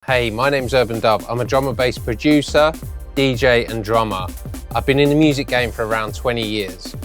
Hey, my name's Erb N Dub. I'm a drum and bass producer, DJ and drummer. I've been in the music game for around 20 years.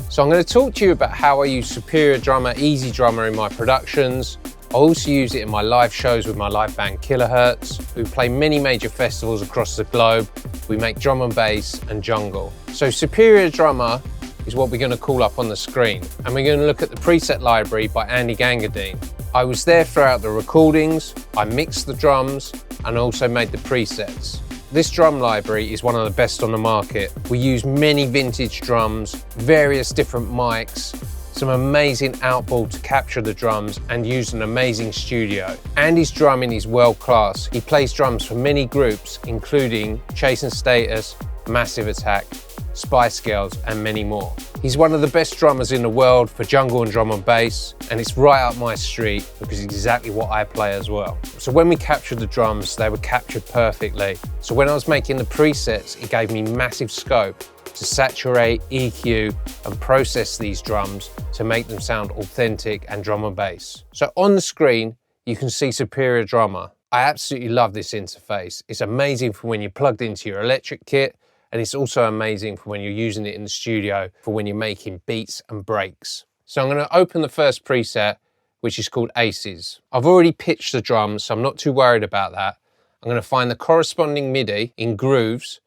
So I'm going to talk to you about how I use EZdrummer, EZdrummer in my productions. I also use it in my live shows with my live band Hertz. We play many major festivals across the globe. We make drum and bass and jungle. So EZdrummer is what we're going to call up on the screen. And we're going to look at the preset library by Andy Gangadeen. I was there throughout the recordings, I mixed the drums and also made the presets. This drum library is one of the best on the market. We use many vintage drums, various different mics, some amazing outboard to capture the drums and use an amazing studio. Andy's drumming is world class. He plays drums for many groups including Chase and Status, Massive Attack, Spice Girls and many more. He's one of the best drummers in the world for jungle and drum and bass, and it's right up my street because it's exactly what I play as well. So when we captured the drums, they were captured perfectly. So when I was making the presets, it gave me massive scope to saturate, EQ and process these drums to make them sound authentic and drum and bass. So on the screen, you can see EZdrummer. I absolutely love this interface. It's amazing for when you're plugged into your electric kit, and it's also amazing for when you're using it in the studio for when you're making beats and breaks. So I'm going to open the first preset, which is called Aces. I've already pitched the drums, so I'm not too worried about that. I'm going to find the corresponding MIDI in grooves.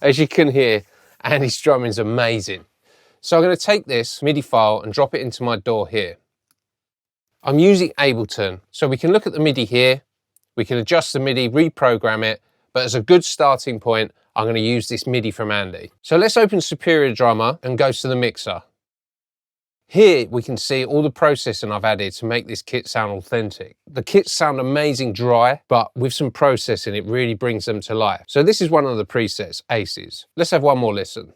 As you can hear, Andy's drumming is amazing. So I'm going to take this MIDI file and drop it into my DAW here. I'm using Ableton, so we can look at the MIDI here. We can adjust the MIDI, reprogram it, but as a good starting point, I'm going to use this MIDI from Andy. So let's open EZdrummer and go to the mixer. Here we can see all the processing I've added to make this kit sound authentic. The kits sound amazing dry, but with some processing, it really brings them to life. So this is one of the presets, Aces. Let's have one more listen.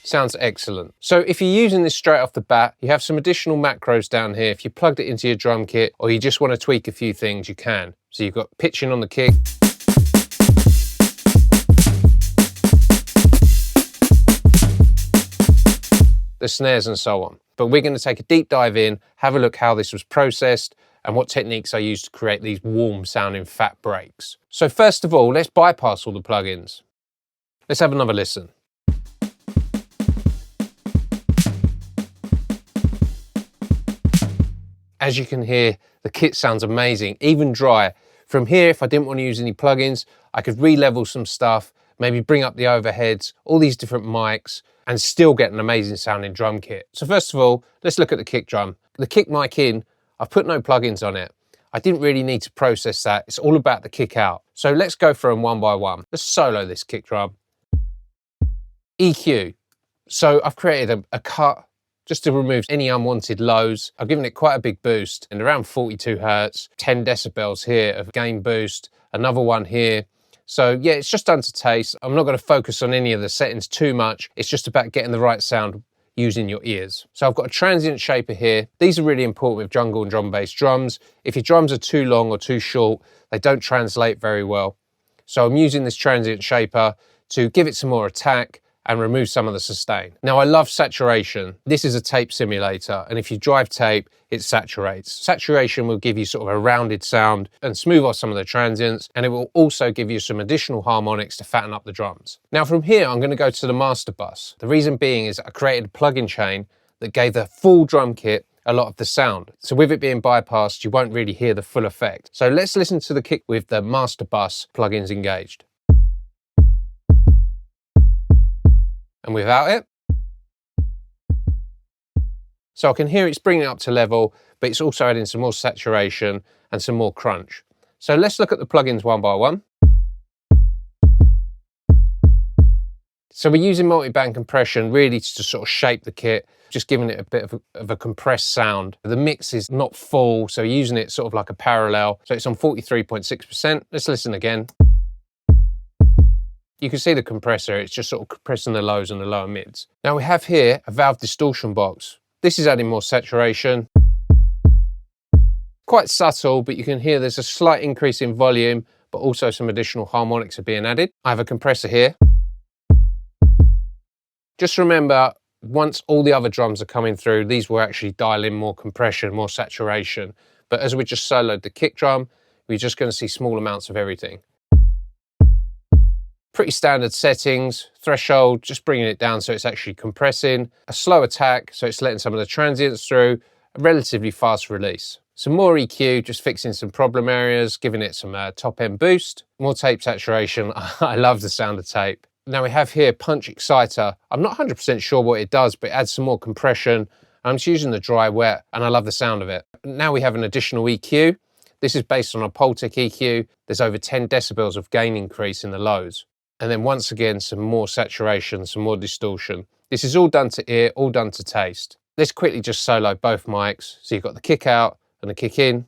Sounds excellent. So if you're using this straight off the bat, you have some additional macros down here. If you plugged it into your drum kit or you just want to tweak a few things, you can. So you've got pitching on the kick, the snares and so on. But we're going to take a deep dive in, have a look how this was processed and what techniques I used to create these warm sounding fat breaks. So first of all, let's bypass all the plugins. Let's have another listen. As you can hear, the kit sounds amazing, even dry. From here, if I didn't want to use any plugins, I could re-level some stuff, maybe bring up the overheads, all these different mics, and still get an amazing sounding drum kit. So first of all, let's look at the kick drum. The kick mic in, I've put no plugins on it. I didn't really need to process that. It's all about the kick out. So let's go through them one by one. Let's solo this kick drum. EQ. So I've created a cut just to remove any unwanted lows. I've given it quite a big boost and around 42 Hertz, 10 decibels here of gain boost, another one here. So yeah, it's just done to taste. I'm not going to focus on any of the settings too much. It's just about getting the right sound using your ears. So I've got a transient shaper here. These are really important with jungle and drum bass drums. If your drums are too long or too short, they don't translate very well. So I'm using this transient shaper to give it some more attack and remove some of the sustain. Now I love saturation. This is a tape simulator, and if you drive tape, it saturates. Saturation will give you sort of a rounded sound and smooth off some of the transients, and it will also give you some additional harmonics to fatten up the drums. Now from here, I'm gonna go to the master bus. The reason being is I created a plugin chain that gave the full drum kit a lot of the sound. So with it being bypassed, you won't really hear the full effect. So let's listen to the kick with the master bus plugins engaged. And without it. So I can hear it's bringing it up to level, but it's also adding some more saturation and some more crunch. So let's look at the plugins one by one. So we're using multi-band compression really to sort of shape the kit, just giving it a bit of a compressed sound. The mix is not full, so using it sort of like a parallel. So it's on 43.6%. Let's listen again. You can see the compressor, it's just sort of compressing the lows and the lower mids. Now we have here a valve distortion box. This is adding more saturation. Quite subtle, but you can hear there's a slight increase in volume, but also some additional harmonics are being added. I have a compressor here. Just remember, Once all the other drums are coming through, these will actually dial in more compression, more saturation. But as we just soloed the kick drum, we're just going to see small amounts of everything. Pretty standard settings, threshold, just bringing it down so it's actually compressing, a slow attack so it's letting some of the transients through, a relatively fast release. Some more EQ, just fixing some problem areas, giving it some top end boost, more tape saturation. I love the sound of tape. Now we have here punch exciter. I'm not 100% sure what it does, but it adds some more compression. I'm just using the dry wet and I love the sound of it. Now we have an additional EQ. This is based on a Pultec EQ. There's over 10 decibels of gain increase in the lows. And then once again, some more saturation, some more distortion. This is all done to ear, all done to taste. Let's quickly just solo both mics. So you've got the kick out and the kick in.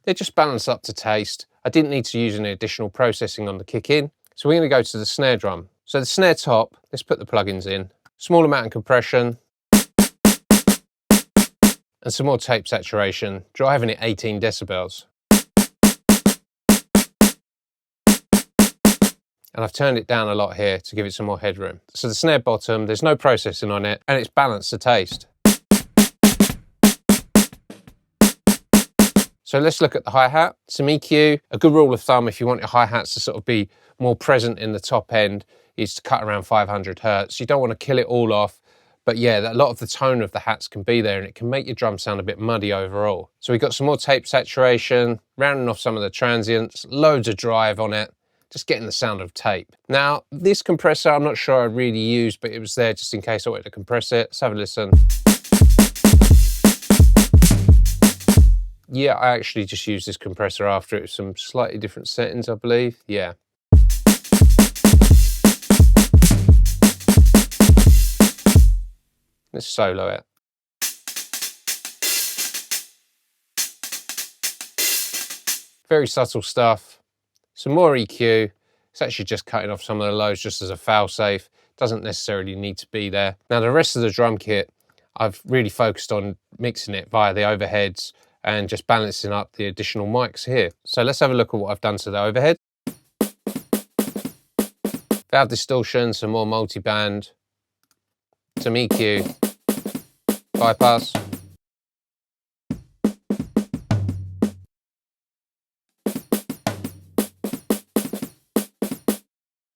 They're just balanced up to taste. I didn't need to use any additional processing on the kick in. So we're going to go to the snare drum. So the snare top, let's put the plugins in. Small amount of compression. And some more tape saturation, driving it 18 decibels. And I've turned it down a lot here to give it some more headroom. So the snare bottom, there's no processing on it, and it's balanced to taste. So let's look at the hi-hat. Some EQ. A good rule of thumb if you want your hi-hats to sort of be more present in the top end is to cut around 500 Hertz. You don't want to kill it all off. But yeah, a lot of the tone of the hats can be there and it can make your drum sound a bit muddy overall. So we've got some more tape saturation, rounding off some of the transients, loads of drive on it, just getting the sound of tape. Now, this compressor, I'm not sure I really used, but it was there just in case I wanted to compress it. Let's have a listen. Yeah, I actually just used this compressor after it with some slightly different settings, I believe. Yeah. Let's solo it. Very subtle stuff. Some more EQ. It's actually just cutting off some of the lows just as a fail-safe. Doesn't necessarily need to be there. Now the rest of the drum kit, I've really focused on mixing it via the overheads and just balancing up the additional mics here. So let's have a look at what I've done to the overhead. Valve distortion, some more multiband, some EQ, bypass.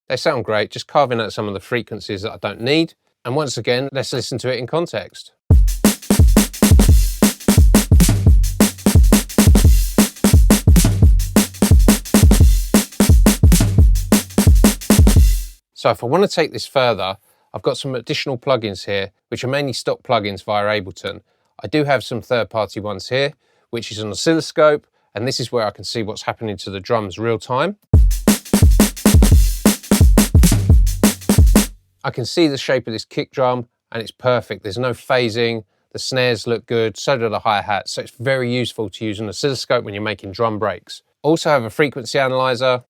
They sound great, just carving out some of the frequencies that I don't need. And once again, let's listen to it in context. So if I want to take this further, I've got some additional plugins here, which are mainly stock plugins via Ableton. I do have some third-party ones here, which is an oscilloscope, and this is where I can see what's happening to the drums real time. I can see the shape of this kick drum, and it's perfect. There's no phasing, the snares look good, so do the hi-hats, so it's very useful to use an oscilloscope when you're making drum breaks. Also have a frequency analyzer.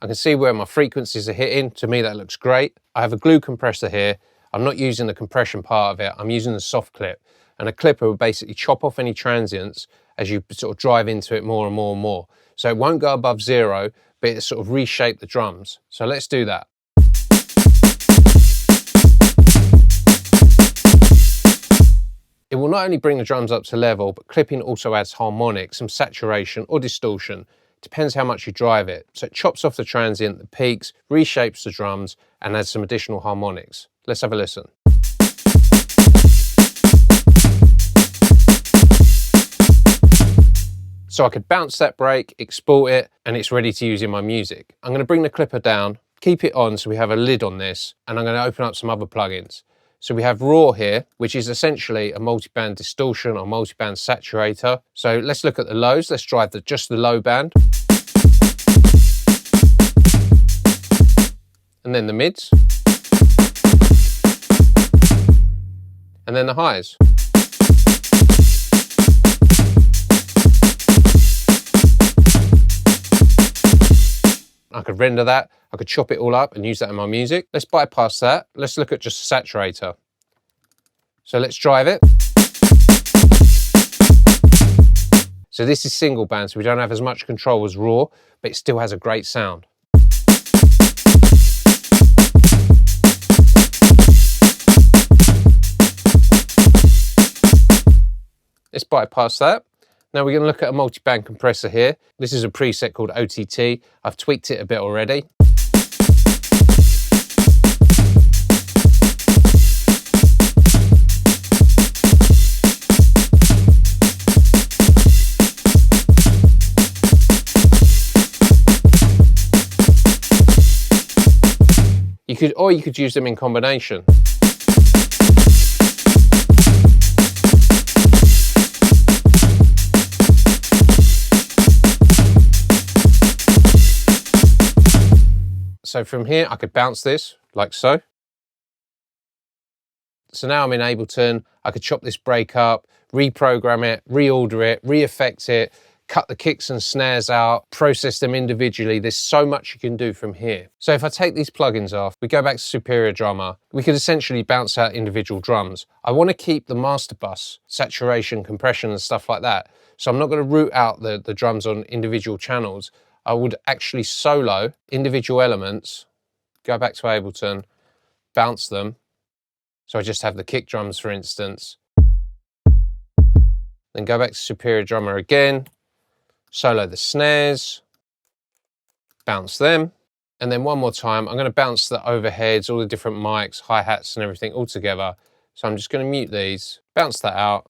I can see where my frequencies are hitting. To me, that looks great. I have a glue compressor here. I'm not using the compression part of it. I'm using the soft clip. And a clipper will basically chop off any transients as you sort of drive into it more and more and more. So it won't go above 0, but it sort of reshape the drums. So let's do that. It will not only bring the drums up to level, but clipping also adds harmonics, some saturation or distortion. Depends how much you drive it. So it chops off the transient, the peaks, reshapes the drums, and adds some additional harmonics. Let's have a listen. So I could bounce that break, export it, and it's ready to use in my music. I'm going to bring the clipper down, keep it on so we have a lid on this, and I'm going to open up some other plugins. So we have Raw here, which is essentially a multiband distortion or multiband saturator. So let's look at the lows. Let's drive just the low band. And then the mids. And then the highs. I could render that, I could chop it all up and use that in my music. Let's bypass that. Let's look at just a saturator. So let's drive it. So this is single band, so we don't have as much control as raw, but it still has a great sound. Let's bypass that. Now we're going to look at a multi-band compressor here. This is a preset called OTT. I've tweaked it a bit already. You could use them in combination. So from here, I could bounce this like so. So now I'm in Ableton. I could chop this break up, reprogram it, reorder it, re-effect it, cut the kicks and snares out, process them individually. There's so much you can do from here. So if I take these plugins off, we go back to Superior Drummer, we could essentially bounce out individual drums. I want to keep the master bus, saturation, compression and stuff like that. So I'm not going to root out the drums on individual channels. I would actually solo individual elements, go back to Ableton, bounce them. So I just have the kick drums, for instance. Then go back to Superior Drummer again, solo the snares, bounce them. And then one more time, I'm going to bounce the overheads, all the different mics, hi-hats and everything all together. So I'm just going to mute these, bounce that out.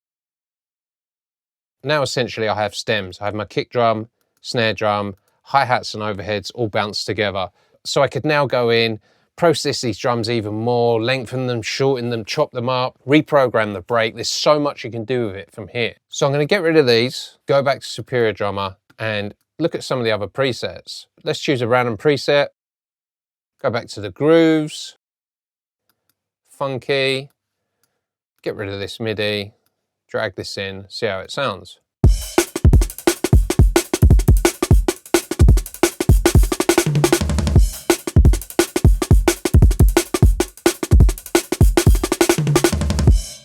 Now essentially I have stems. I have my kick drum, snare drum, hi-hats and overheads all bounced together. So I could now go in, process these drums even more, lengthen them, shorten them, chop them up, reprogram the break. There's so much you can do with it from here. So I'm going to get rid of these, go back to Superior Drummer and look at some of the other presets. Let's choose a random preset, go back to the grooves, funky, get rid of this MIDI, drag this in, see how it sounds.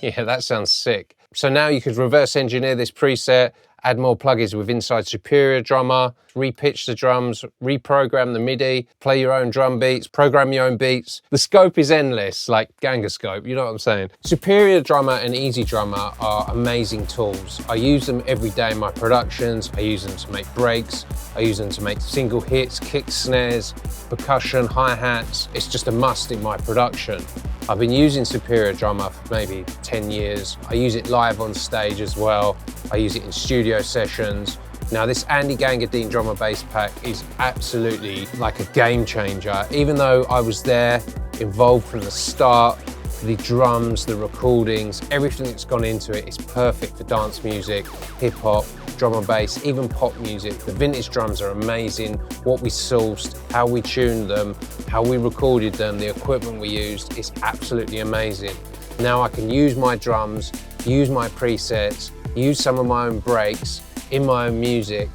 Yeah, that sounds sick. So now you could reverse engineer this preset, add more plugins with inside Superior Drummer, repitch the drums, reprogram the MIDI, play your own drum beats, program your own beats. The scope is endless, like Gangascope, you know what I'm saying? Superior Drummer and EZdrummer are amazing tools. I use them every day in my productions. I use them to make breaks. I use them to make single hits, kicks, snares, percussion, hi-hats. It's just a must in my production. I've been using Superior Drummer for maybe 10 years. I use it live on stage as well. I use it in studio sessions. Now this Andy Gangadeen drum and bass pack is absolutely like a game changer. Even though I was there, involved from the start, the drums, the recordings, everything that's gone into it is perfect for dance music, hip hop, drum and bass, even pop music. The vintage drums are amazing. What we sourced, how we tuned them, how we recorded them, the equipment we used is absolutely amazing. Now I can use my drums, use my presets, use some of my own breaks in my own music,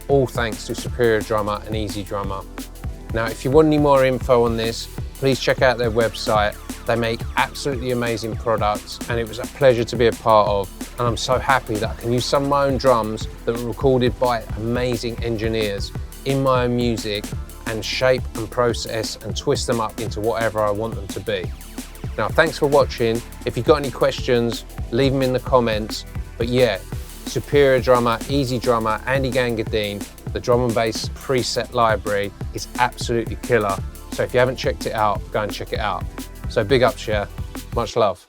all thanks to Superior Drummer and EZdrummer. Now, if you want any more info on this, please check out their website. They make absolutely amazing products and it was a pleasure to be a part of. And I'm so happy that I can use some of my own drums that were recorded by amazing engineers in my own music and shape and process and twist them up into whatever I want them to be. Now, thanks for watching. If you've got any questions, leave them in the comments. But yeah, Superior Drummer, EZdrummer, Andy Gangadeen, the drum and bass preset library is absolutely killer. So if you haven't checked it out, go and check it out. So big ups, yeah. Much love.